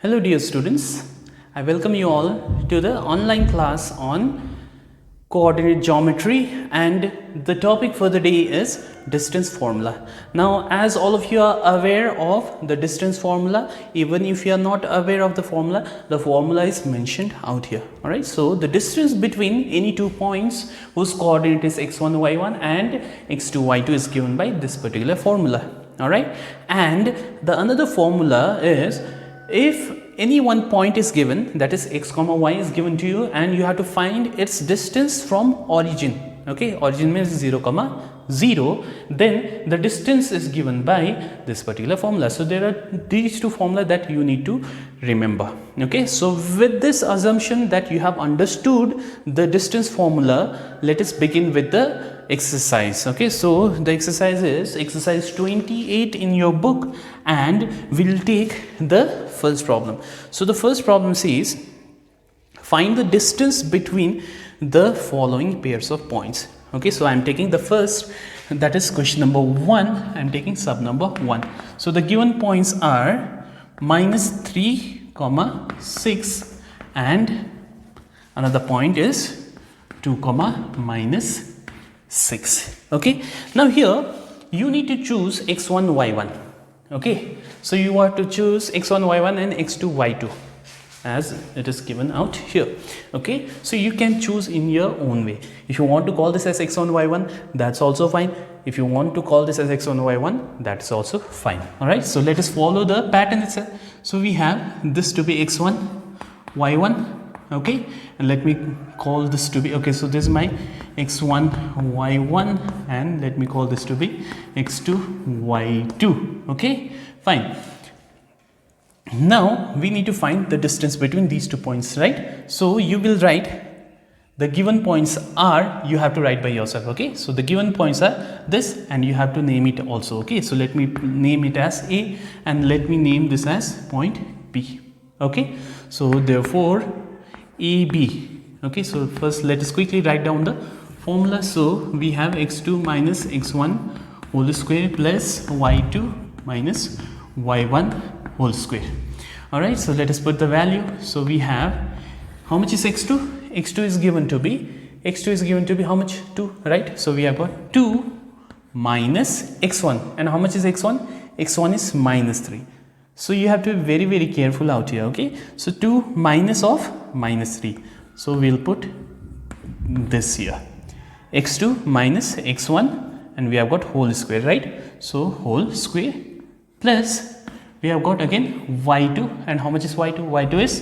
Hello dear students, I welcome you all to the online class on coordinate geometry, and the topic for the day is distance formula. Now, as all of you are aware of the distance formula, even if you are not aware of the formula is mentioned out here. Alright, so the distance between any 2 points whose coordinate is x1 y1 and x2 y2 is given by this particular formula. Alright, and the another formula is, if any one point is given, that is x comma y is given to you, and you have to find its distance from origin. Okay, origin means 0 comma 0, then the distance is given by this particular formula. So there are these two formula that you need to remember. Okay, so with this assumption that you have understood the distance formula, let us begin with the exercise. Okay, so the exercise is exercise 28 in your book, and we'll take the first problem. So the first problem says, find the distance between the following pairs of points. Okay, so I'm taking the first, that is question number 1. I'm taking sub number 1. So the given points are -3, 6, and another point is 2, -6. Okay, now here you need to choose x1 y1. Okay, so you have to choose x1 y1 and x2 y2 as it is given out here. Okay, so you can choose in your own way. If you want to call this as x1 y1, that's also fine. If you want to call this as x1 y1, that's also fine. All right, so let us follow the pattern itself. So we have this to be x1 y1. Okay, and let me call this to be, okay, so this is my x1 y1, and let me call this to be x2 y2. Okay, fine. Now we need to find the distance between these 2 points, right? So you will write the given points are, you have to write by yourself. Okay, so the given points are this, and you have to name it also. Okay, so let me name it as A, and let me name this as point B. Okay, so therefore AB. Okay, so first let us quickly write down the formula. So we have x2 minus x1 whole square plus y2 minus y1 whole square. All right, so let us put the value. So we have, how much is x2? x2 is given to be how much? 2, right? So we have got 2 minus x1, and how much is x1? x1 is -3. So you have to be very, very careful out here. Okay, so 2 minus of -3. So we'll put this here, x2 minus x1, and we have got whole square, right? So whole square plus we have got again y2, and how much is y2? y2 is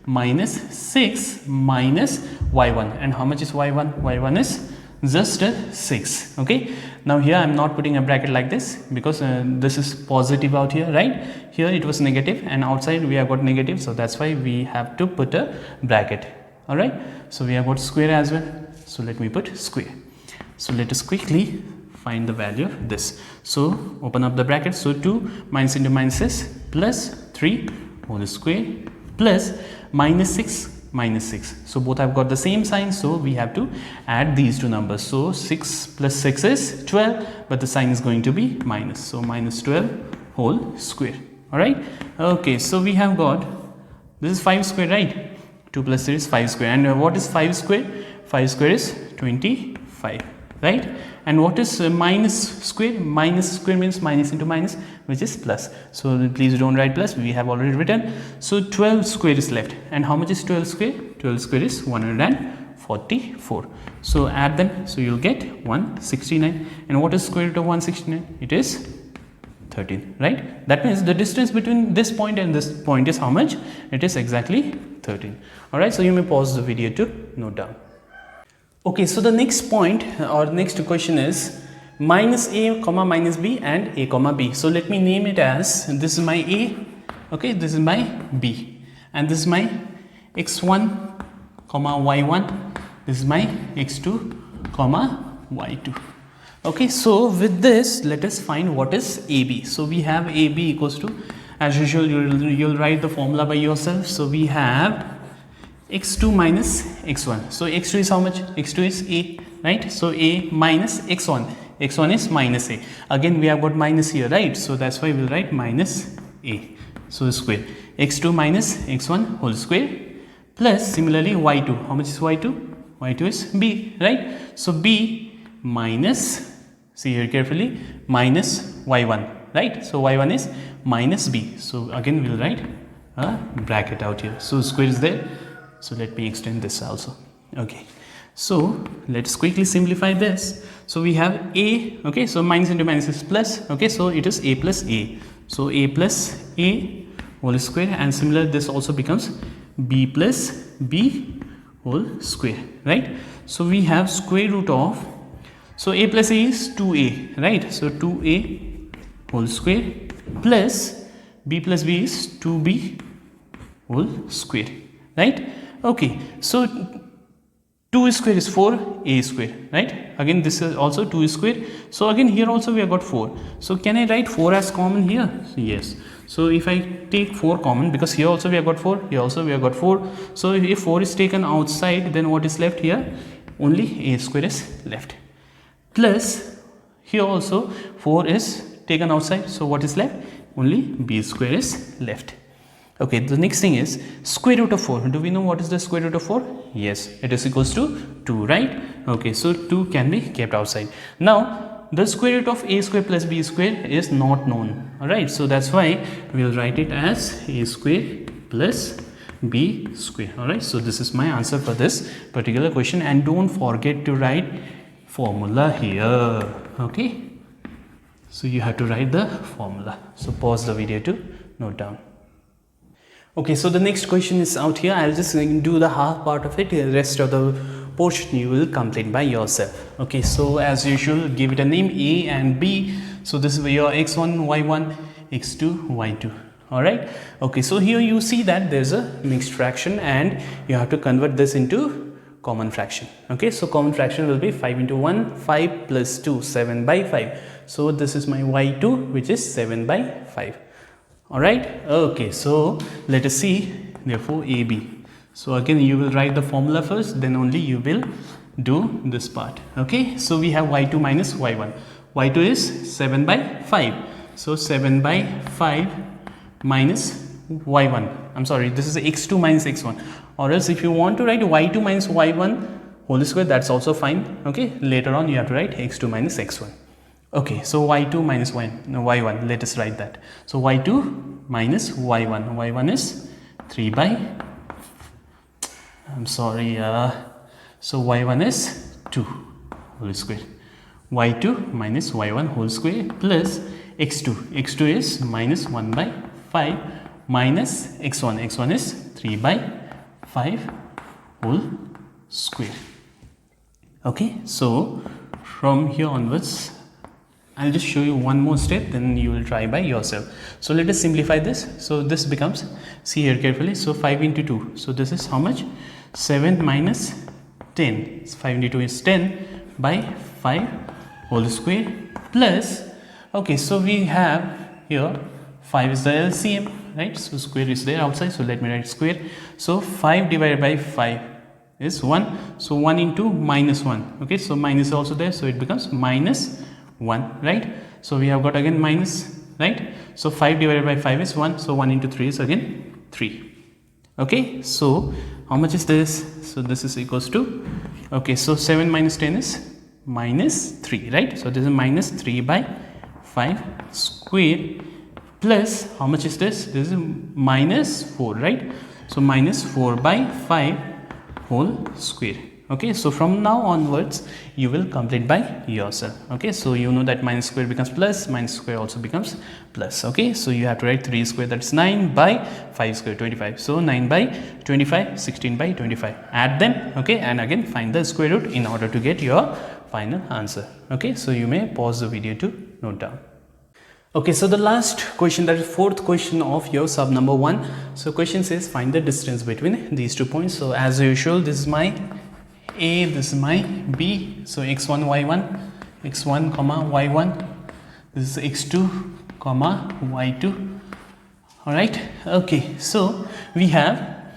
-6 minus y1, and how much is y1? y1 is just 6. Okay, now here I'm not putting a bracket like this because this is positive out here, right? Here it was negative, and outside we have got negative, so that's why we have to put a bracket. All right, so we have got square as well, so let me put square. So let us quickly find the value of this. So open up the bracket. So 2 minus into minus is plus 3 whole square plus -6 -6. So both have got the same sign, so we have to add these two numbers. So 6 plus 6 is 12, but the sign is going to be minus, so -12 whole square. All right, okay, so we have got, this is 5 square, right? 2 plus 3 is 5 square, and what is 5 square? 5 square is 25, right? And what is minus square? Minus square means minus into minus, which is plus. So please don't write plus, we have already written. So 12 square is left, and how much is 12 square? 12 square is 144. So add them, so you'll get 169. And what is square root of 169? It is 13, right? That means the distance between this point and this point is how much? It is exactly 13. All right, so you may pause the video to note down. Okay, so the next point or next question is minus a comma minus b and a comma b. So let me name it as, this is my a, okay, this is my b, and this is my x1 comma y1, this is my x2 comma y2. Okay, so with this let us find what is AB. So we have AB equals to, as usual you'll write the formula by yourself. So we have x2 minus x1. So x2 is how much? x2 is a, right? So a minus x1. x1 is minus a. Again we have got minus here, right? So that's why we'll write minus a. so square, x2 minus x1 whole square, plus similarly y2. How much is y2? y2 is b, right? So b minus, see here carefully, minus y1, right? So y1 is minus b. So again we will write a bracket out here. So square is there. So let me extend this also. Okay. So let's quickly simplify this. So we have a, okay, so minus into minus is plus, okay, so it is a plus a. So a plus a whole square, and similar this also becomes b plus b whole square, right? So we have square root of, so a plus a is 2a, right? So 2a whole square plus b is 2b whole square, right? Okay, so 2 square is 4, a square, right? Again this is also 2 square. So again here also we have got 4. So can I write 4 as common here? So yes. So if I take 4 common, because here also we have got 4, here also we have got 4. So if 4 is taken outside, then what is left here? Only a square is left. Plus here also 4 is taken outside. So what is left? Only b square is left. Okay, the next thing is square root of 4. Do we know what is the square root of 4? Yes, it is equals to 2, right? Okay, so 2 can be kept outside. Now, the square root of a square plus b square is not known. Alright, so that's why we will write it as a square plus b square. Alright, so this is my answer for this particular question. And don't forget to write formula here. Okay, so you have to write the formula. So pause the video to note down. Okay, so the next question is out here. I'll just do the half part of it. The rest of the portion you will complete by yourself. Okay, so as usual, give it a name a and b. So this is your x1, y1, x2, y2. Alright. Okay, so here you see that there's a mixed fraction and you have to convert this into common fraction. Okay, so common fraction will be 5 into 1, 5 plus 2, 7 by 5. So this is my y2, which is 7 by 5. Alright, okay, so let us see, therefore AB. So again you will write the formula first, then only you will do this part. Okay, so we have y2 minus y1. y2 is 7 by 5. So 7 by 5 minus y1. I'm sorry, this is x2 minus x1. Or else if you want to write y2 minus y1 whole square, that's also fine. Okay, later on you have to write x2 minus x1. Okay, so y2 minus y1, let us write that. So y2 minus y1, y1 is 3 by, I'm sorry, so y1 is 2 whole square. y2 minus y1 whole square plus x2, x2 is minus 1 by 5 minus x1, x1 is 3 by 5 whole square. Okay, so from here onwards, I'll just show you one more step, then you will try by yourself. So let us simplify this. So this becomes, see here carefully, so 5 into 2. So this is how much? 7 minus 10. 5 into 2 is 10 by 5 whole square plus, okay, so we have here 5 is the LCM, right? So square is there outside, so let me write square. So 5 divided by 5 is 1. So 1 into minus 1. Okay, so minus also there, so it becomes minus 1, right? So we have got again minus, right? So 5 divided by 5 is 1. So 1 into 3 is again 3. Okay, so how much is this? So this is equals to, okay, so 7 minus 10 is minus 3, right? So this is minus 3 by 5 square plus, how much is this? This is minus 4, right? So minus 4 by 5 whole square. Okay, so from now onwards you will complete by yourself. Okay, so you know that minus square becomes plus, minus square also becomes plus. Okay, so you have to write 3 square, that's 9 by 5 square, 25. So 9 by 25, 16 by 25. Add them, okay, and again find the square root in order to get your final answer. Okay, so you may pause the video to note down. Okay, so the last question, that is fourth question of your sub number 1. So question says find the distance between these 2 points. So as usual, this is my A, this is my B. So x1, y1, x1, comma, y1. This is x2, comma, y2. Alright, okay, so we have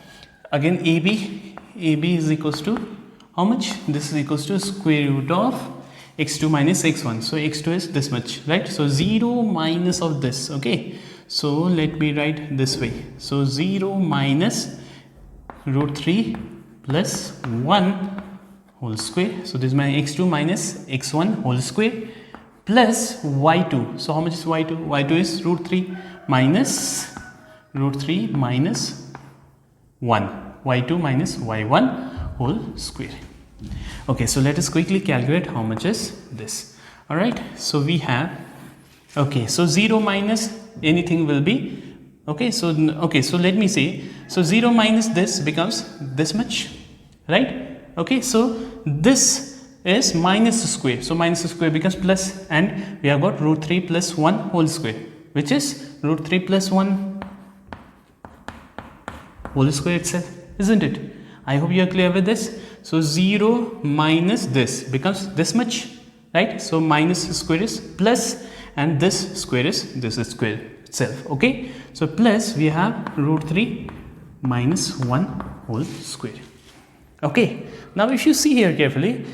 again AB. AB is equals to how much? This is equals to square root of x2 minus x1. So x2 is this much, right? So 0 minus of this, okay? So let me write this way. So 0 minus root 3 plus 1 whole square. So this is my x2 minus x1 whole square plus y2. So how much is y2? y2 is root 3 minus root 3 minus 1. y2 minus y1 whole square. Okay, so let us quickly calculate how much is this. Alright, so we have, okay, so 0 minus anything will be, okay, so let me say, so 0 minus this becomes this much, right? Okay, so this is minus square, so minus square becomes plus, and we have got root 3 plus 1 whole square, which is root 3 plus 1 whole square itself, isn't it? I hope you are clear with this. So 0 minus this becomes this much, right? So minus square is plus, and this square is this square itself. Okay, so plus we have root 3 minus 1 whole square. Okay, now if you see here carefully,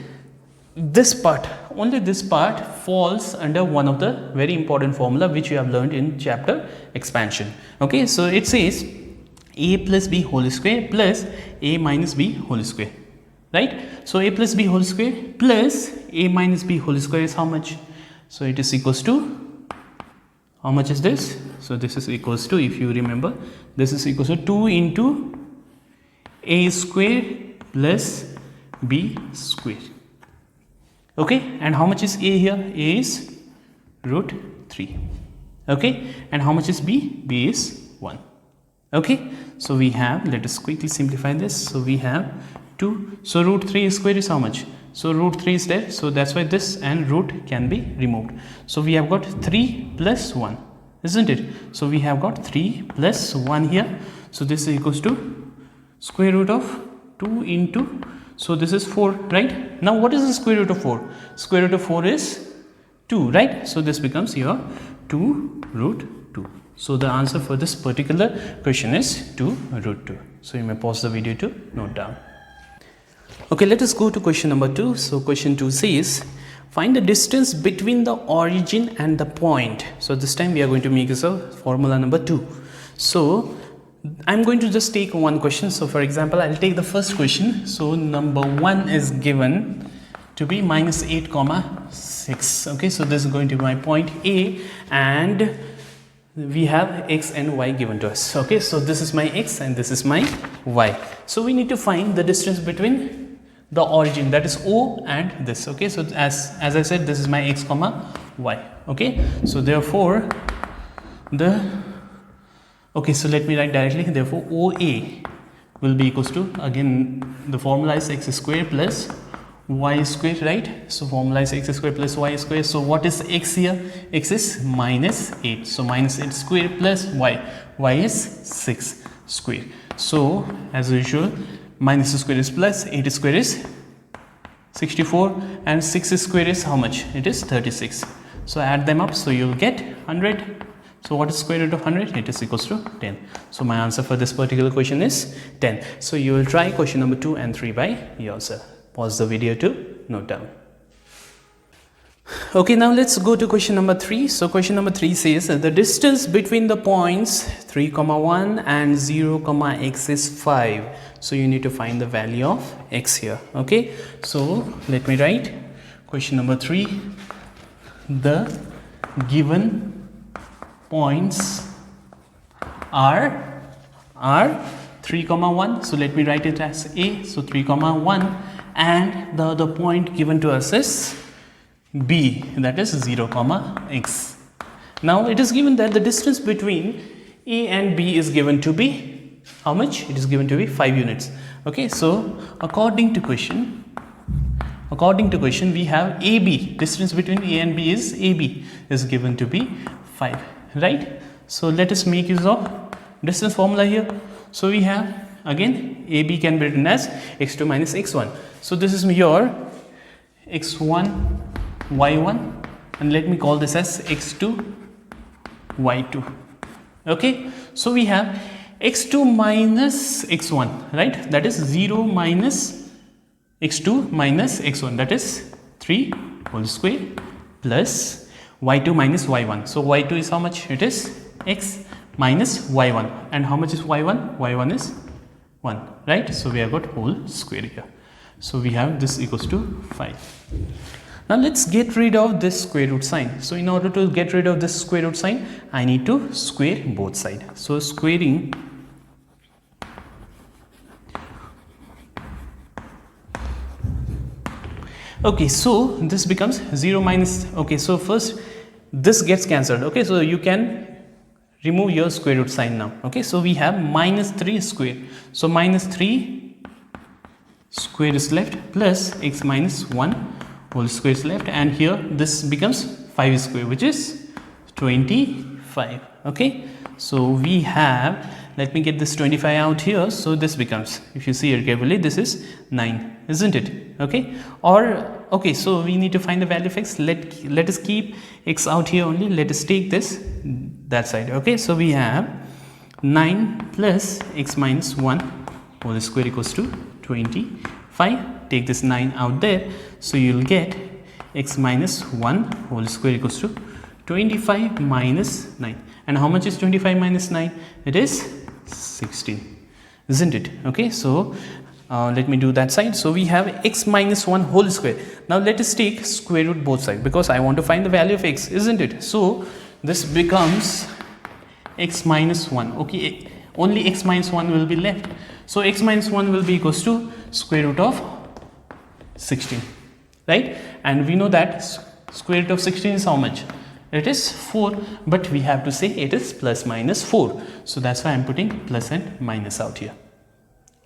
this part, only this part falls under one of the very important formula which you have learned in chapter expansion. Okay, so it says a plus b whole square plus a minus b whole square, right? So a plus b whole square plus a minus b whole square is how much? So it is equals to, how much is this? So this is equals to, if you remember, this is equals to 2 into a square plus b square. Okay, and how much is a here? A is root 3. Okay, and how much is b? B is 1. Okay, so we have, let us quickly simplify this. So we have 2, so root 3 square is how much? So root 3 is there, so that's why this and root can be removed. So we have got 3 plus 1, isn't it? So we have got 3 plus 1 here. So this is equals to square root of 2 into, so this is 4, right? Now what is the square root of 4? Square root of 4 is 2, right? So this becomes your 2 root 2. So the answer for this particular question is 2 root 2. So you may pause the video to note down. Okay, let us go to question number 2. So question 2 says, find the distance between the origin and the point. So this time we are going to make this a formula number 2. So I'm going to just take one question. So for example, I'll take the first question. So number 1 is given to be minus 8 comma 6. Okay, so this is going to be my point A, and we have x and y given to us. Okay, so this is my x and this is my y. So we need to find the distance between the origin, that is O, and this. Okay, so as I said, this is my x comma y. Okay, so therefore okay, so let me write directly. Therefore OA will be equals to, again the formula is x square plus y square, right? So formula is x square plus y square. So what is x here? X is minus 8. So minus 8 square plus y. Y is 6 square. So as usual, minus square is plus, 8 square is 64, and 6 square is how much? It is 36. So add them up, so you will get 100. So what is square root of 100? It is equals to 10. So my answer for this particular question is 10. So you will try question number 2 and 3 by yourself. Pause the video to note down. Okay, now let's go to question number 3. So question number 3 says the distance between the points 3, 1 and 0, x is 5. So you need to find the value of x here. Okay, so let me write question number 3. The given points are 3, 1. So let me write it as A. So 3, 1, and the other point given to us is B, that is 0, x. Now it is given that the distance between A and B is given to be how much? It is given to be 5 units. Okay, so according to question we have AB, distance between A and B is AB, is given to be 5, right? So let us make use of distance formula here. So we have, again, AB can be written as x2 minus x1. So this is your x1 y1, and let me call this as x2 y2. Okay, so we have x2 minus x1, right? That is 0 minus x2 minus x1, that is 3 whole square, plus y2 minus y1. So y2 is how much? It is x, minus y1. And how much is y1? y1 is 1, right? So we have got whole square here. So we have this equals to 5. Now let's get rid of this square root sign. So in order to get rid of this square root sign, I need to square both sides. So squaring okay, so this becomes 0 minus, okay, so first this gets cancelled, okay, so you can remove your square root sign now, okay, so we have minus 3 square, so minus 3 square is left plus x minus 1 whole square is left, and here this becomes 5 square, which is 25, okay, so we have, let me get this 25 out here, so this becomes, if you see here carefully, this is 9, isn't it, okay, or okay, so we need to find the value of x, let us keep x out here only, let us take this that side, okay, so we have 9 plus x minus 1 whole square equals to 25, take this 9 out there, so you will get x minus 1 whole square equals to 25 minus 9, and how much is 25 minus 9? It is 16, isn't it, okay, so let me do that side. So we have x minus 1 whole square. Now let us take square root both sides, because I want to find the value of x, isn't it? So this becomes x minus 1, okay, only x minus 1 will be left. So x minus 1 will be equals to square root of 16, right? And we know that square root of 16 is how much? It is 4, but we have to say it is plus minus 4. So that's why I am putting plus and minus out here.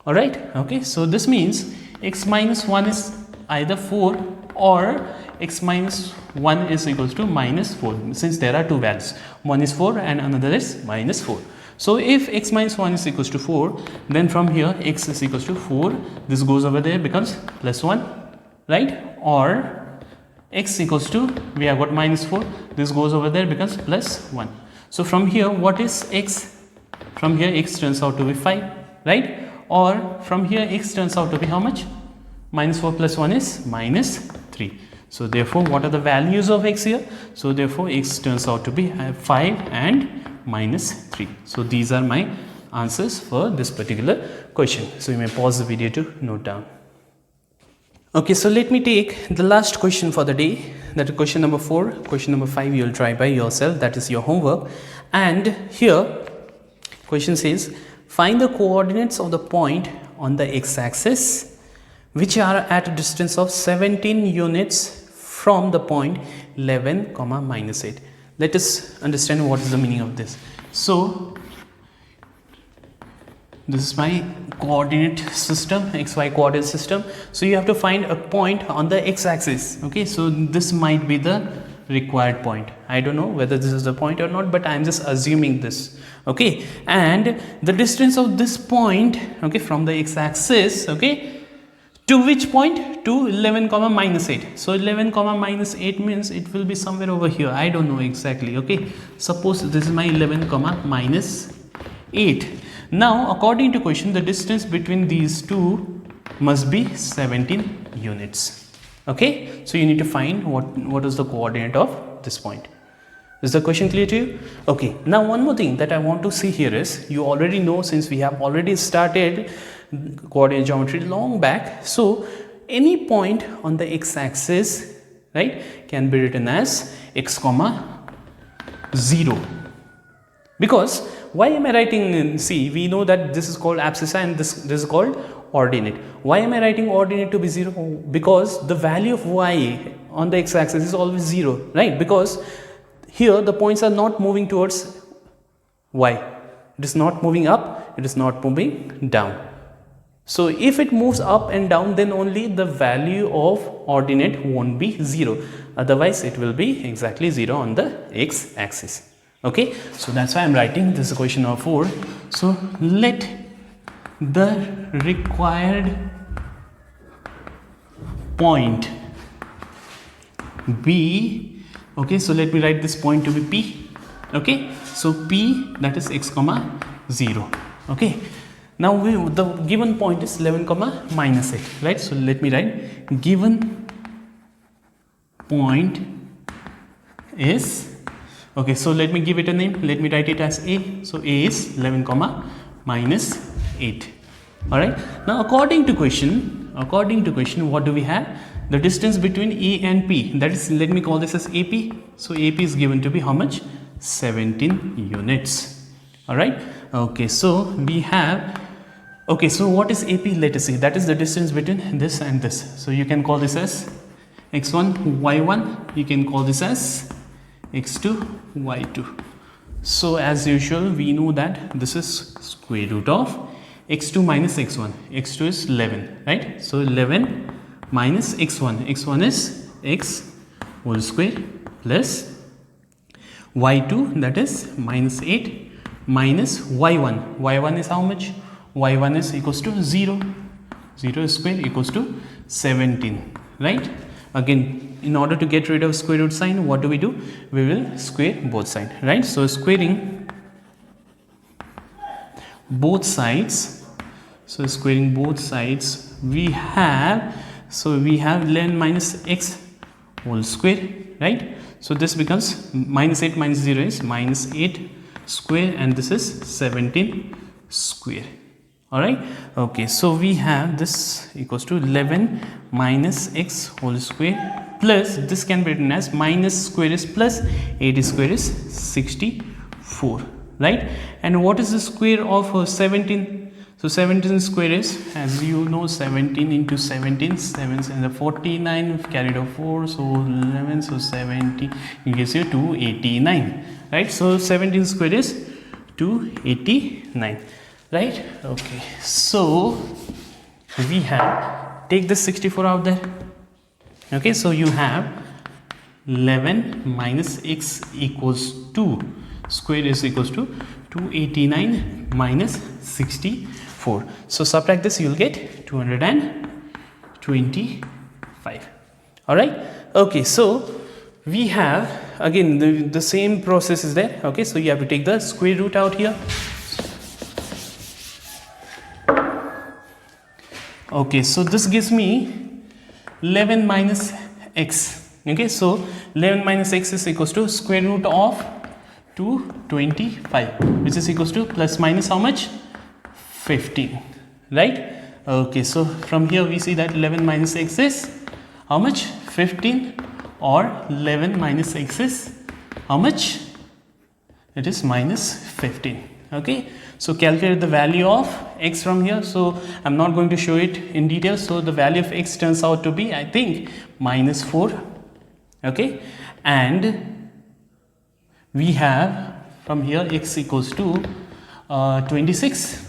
Alright, okay, so this means x minus 1 is either 4 or x minus 1 is equals to minus 4, since there are two values, one is 4 and another is minus 4. So if x minus 1 is equals to 4, then from here x is equals to 4, this goes over there, becomes plus 1, right, or x equals to, we have got minus 4, this goes over there, becomes plus 1. So from here what is x? From here x turns out to be 5, right? Or from here x turns out to be how much? Minus 4 plus 1 is minus 3. So therefore what are the values of x here? So therefore x turns out to be 5 and minus 3. So these are my answers for this particular question. So you may pause the video to note down. Okay, so let me take the last question for the day, that is question number 4. Question number 5 you will try by yourself, that is your homework. And here question says, find the coordinates of the point on the x-axis which are at a distance of 17 units from the point 11, minus 8. Let us understand what is the meaning of this. So this is my coordinate system, xy coordinate system. So you have to find a point on the x-axis. Okay, so this might be the required point. I don't know whether this is the point or not, but I am just assuming this. Okay, and the distance of this point, okay, from the x-axis, okay, to which point? To 11, minus 8. So 11, minus 8 means it will be somewhere over here. I don't know exactly. Okay, suppose this is my 11, minus 8. Now according to question, the distance between these two must be 17 units. Okay, so you need to find what is the coordinate of this point. Is the question clear to you? Okay, now one more thing that I want to see here is, you already know, since we have already started coordinate geometry long back, so any point on the x-axis, right, can be written as x, 0. Because why am I writing in C? We know that this is called abscissa and this is called ordinate. Why am I writing ordinate to be 0? Because the value of y on the x-axis is always 0, right? Because here the points are not moving towards y. It is not moving up, it is not moving down. So if it moves up and down, then only the value of ordinate won't be 0. Otherwise it will be exactly 0 on the x-axis. Okay, so that's why I'm writing this is question number 4. So let the required point be, okay, so let me write this point to be P. Okay, so P, that is x, 0. Okay, now the given point is 11, minus 8, right? So let me write given point is, Okay, so let me give it a name. Let me write it as A. So A is 11 comma minus 8. All right. Now according to question, what do we have? The distance between A and P, that is, let me call this as AP. So AP is given to be how much? 17 units. All right. Okay, so we have, okay, so what is AP? Let us see. That is the distance between this and this. So you can call this as x1, y1. You can call this as x2, y2. So as usual, we know that this is square root of x2 minus x1. x2 is 11, right? So 11 minus x1. x1 is x whole square plus y2, that is minus 8 minus y1. y1 is how much? y1 is equals to 0. 0 square equals to 17, right? Again, in order to get rid of square root sign, what do? We will square both sides, right? So squaring both sides, we have, 11 minus x whole square, right? So this becomes minus 8 minus 0 is minus 8 square, and this is 17 square. All right. Okay, so we have this equals to 11 minus x whole square plus, this can be written as minus square is plus 8 square is 64, right? And what is the square of 17? So 17 square is, as you know, 17 into 17, 7 and the 49, carried over 4, so 11, so 70 gives you 289, right? So 17 square is 289, right? Okay, so we have, take this 64 out there. Okay, so you have 11 minus x equals 2, square is equals to 289 minus 64. So subtract this, you will get 225. All right. Okay, so we have again the same process is there. Okay, so you have to take the square root out here. Okay, so this gives me 11 minus x. Okay, so 11 minus x is equals to square root of 225, which is equals to plus minus how much? 15, right? Okay, so from here we see that 11 minus x is how much? 15, or 11 minus x is how much? It is minus 15. Okay, so calculate the value of x from here. So I'm not going to show it in detail. So the value of x turns out to be, I think, minus 4. Okay, and we have from here x equals to 26.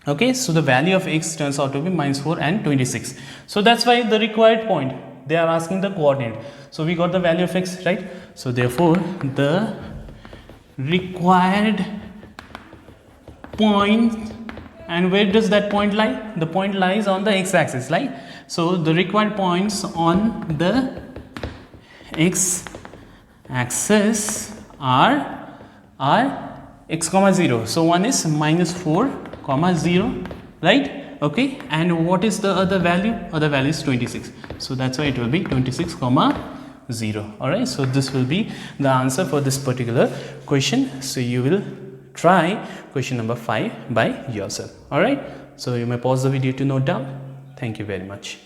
Okay, so the value of x turns out to be minus 4 and 26. So that's why the required point, they are asking the coordinate. So we got the value of x, right? So therefore the required point, and where does that point lie? The point lies on the x-axis, right? So the required points on the x-axis are x comma 0. So one is minus 4 comma 0, right? Okay, and what is the other value? Other value is 26. So that's why it will be 26 comma 0. All right, so this will be the answer for this particular question. So you will try question number 5 by yourself. All right, so you may pause the video to note down. Thank you very much.